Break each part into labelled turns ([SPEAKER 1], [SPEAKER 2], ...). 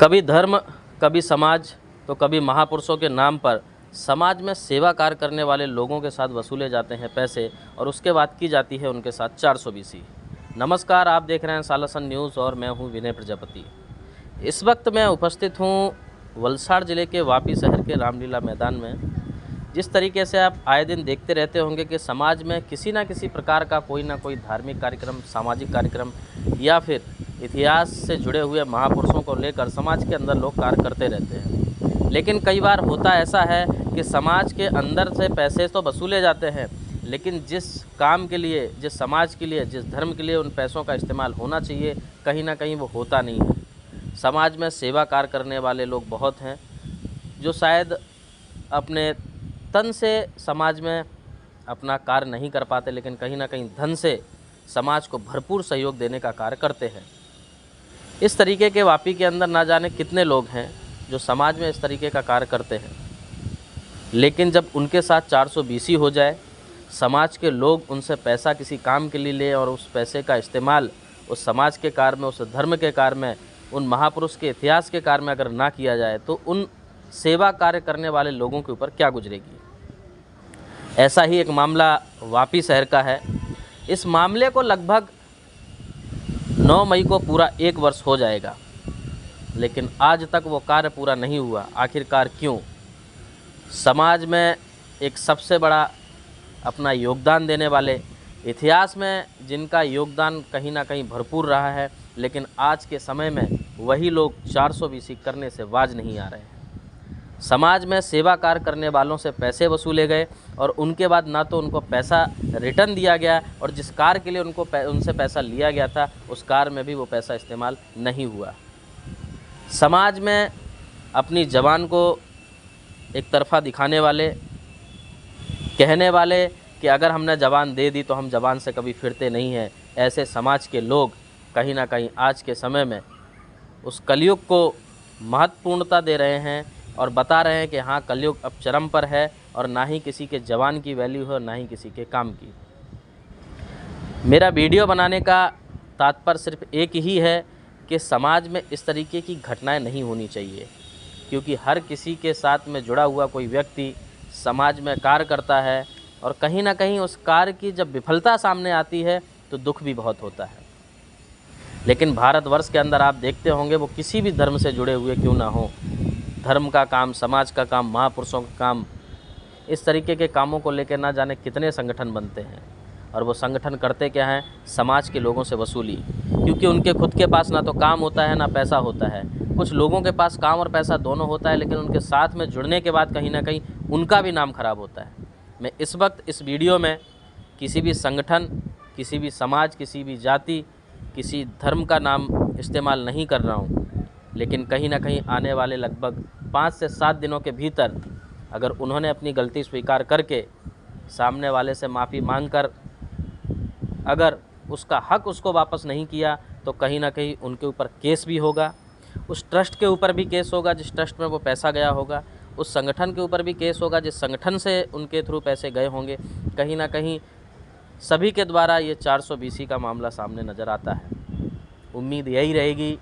[SPEAKER 1] कभी धर्म, कभी समाज, तो कभी महापुरुषों के नाम पर समाज में सेवा कार्य करने वाले लोगों के साथ वसूले जाते हैं पैसे और उसके बाद की जाती है उनके साथ 420। नमस्कार, आप देख रहे हैं सालासन न्यूज़ और मैं हूं विनय प्रजापति। इस वक्त मैं उपस्थित हूं वलसाड़ ज़िले के वापी शहर के रामलीला मैदान में। जिस तरीके से आप आए दिन देखते रहते होंगे कि समाज में किसी न किसी प्रकार का कोई ना कोई धार्मिक कार्यक्रम, सामाजिक कार्यक्रम या फिर इतिहास से जुड़े हुए महापुरुषों को लेकर समाज के अंदर लोग कार्य करते रहते हैं। लेकिन कई बार होता ऐसा है कि समाज के अंदर से पैसे तो वसूले जाते हैं, लेकिन जिस काम के लिए, जिस समाज के लिए, जिस धर्म के लिए उन पैसों का इस्तेमाल होना चाहिए, कहीं ना कहीं वो होता नहीं है। समाज में सेवा कार्य करने वाले लोग बहुत हैं जो शायद अपने तन से समाज में अपना कार्य नहीं कर पाते, लेकिन कहीं ना कहीं धन से समाज को भरपूर सहयोग देने का कार्य करते हैं। इस तरीके के वापी के अंदर ना जाने कितने लोग हैं जो समाज में इस तरीके का कार्य करते हैं, लेकिन जब उनके साथ 420 हो जाए, समाज के लोग उनसे पैसा किसी काम के लिए ले और उस पैसे का इस्तेमाल उस समाज के कार्य में, उस धर्म के कार्य में, उन महापुरुष के इतिहास के कार्य में अगर ना किया जाए तो उन सेवा कार्य करने वाले लोगों के ऊपर क्या गुजरेगी। ऐसा ही एक मामला वापी शहर का है। इस मामले को लगभग 9 मई को पूरा 1 वर्ष हो जाएगा, लेकिन आज तक वो कार्य पूरा नहीं हुआ। आखिरकार क्यों? समाज में एक सबसे बड़ा अपना योगदान देने वाले, इतिहास में जिनका योगदान कहीं ना कहीं भरपूर रहा है, लेकिन आज के समय में वही लोग 420 करने से बाज नहीं आ रहे हैं। समाज में सेवा कार्य करने वालों से पैसे वसूले गए और उनके बाद ना तो उनको पैसा रिटर्न दिया गया और जिस कार्य के लिए उनसे पैसा लिया गया था उस कार्य में भी वो पैसा इस्तेमाल नहीं हुआ। समाज में अपनी ज़बान को एक तरफा दिखाने वाले, कहने वाले कि अगर हमने ज़बान दे दी तो हम ज़बान से कभी फिरते नहीं हैं, ऐसे समाज के लोग कहीं ना कहीं आज के समय में उस कलयुग को महत्वपूर्णता दे रहे हैं और बता रहे हैं कि हाँ, कलयुग अब चरम पर है और ना ही किसी के जवान की वैल्यू है, ना ही किसी के काम की। मेरा वीडियो बनाने का तात्पर्य सिर्फ एक ही है कि समाज में इस तरीके की घटनाएं नहीं होनी चाहिए, क्योंकि हर किसी के साथ में जुड़ा हुआ कोई व्यक्ति समाज में कार्य करता है और कहीं ना कहीं उस कार्य की जब विफलता सामने आती है तो दुख भी बहुत होता है। लेकिन भारतवर्ष के अंदर आप देखते होंगे, वो किसी भी धर्म से जुड़े हुए क्यों ना हो, धर्म का काम, समाज का काम, महापुरुषों का काम, इस तरीके के कामों को लेकर ना जाने कितने संगठन बनते हैं। और वो संगठन करते क्या हैं? समाज के लोगों से वसूली, क्योंकि उनके खुद के पास ना तो काम होता है ना पैसा होता है। कुछ लोगों के पास काम और पैसा दोनों होता है, लेकिन उनके साथ में जुड़ने के बाद कहीं ना कहीं उनका भी नाम खराब होता है। मैं इस वक्त इस वीडियो में किसी भी संगठन, किसी भी समाज, किसी भी जाति, किसी धर्म का नाम इस्तेमाल नहीं कर रहा हूँ, लेकिन कहीं ना कहीं आने वाले लगभग 5 से 7 दिनों के भीतर अगर उन्होंने अपनी गलती स्वीकार करके सामने वाले से माफ़ी मांगकर अगर उसका हक उसको वापस नहीं किया तो कहीं ना कहीं उनके ऊपर केस भी होगा, उस ट्रस्ट के ऊपर भी केस होगा जिस ट्रस्ट में वो पैसा गया होगा, उस संगठन के ऊपर भी केस होगा जिस संगठन से उनके थ्रू पैसे गए होंगे। कहीं ना कहीं सभी के द्वारा ये 420 का मामला सामने नज़र आता है। उम्मीद यही रहेगी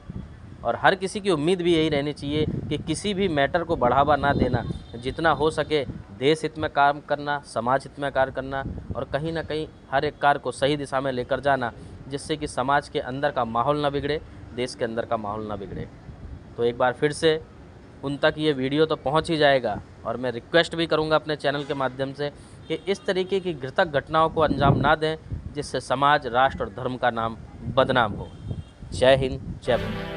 [SPEAKER 1] और हर किसी की उम्मीद भी यही रहनी चाहिए कि किसी भी मैटर को बढ़ावा ना देना, जितना हो सके देश हित में काम करना, समाज हित में कार्य करना और कहीं ना कहीं हर एक कार्य को सही दिशा में लेकर जाना, जिससे कि समाज के अंदर का माहौल ना बिगड़े, देश के अंदर का माहौल ना बिगड़े। तो एक बार फिर से उन तक ये वीडियो तो पहुंच ही जाएगा और मैं रिक्वेस्ट भी करूंगा अपने चैनल के माध्यम से कि इस तरीके की घातक घटनाओं को अंजाम ना दें, जिससे समाज, राष्ट्र और धर्म का नाम बदनाम हो। जय हिंद, जय भारत।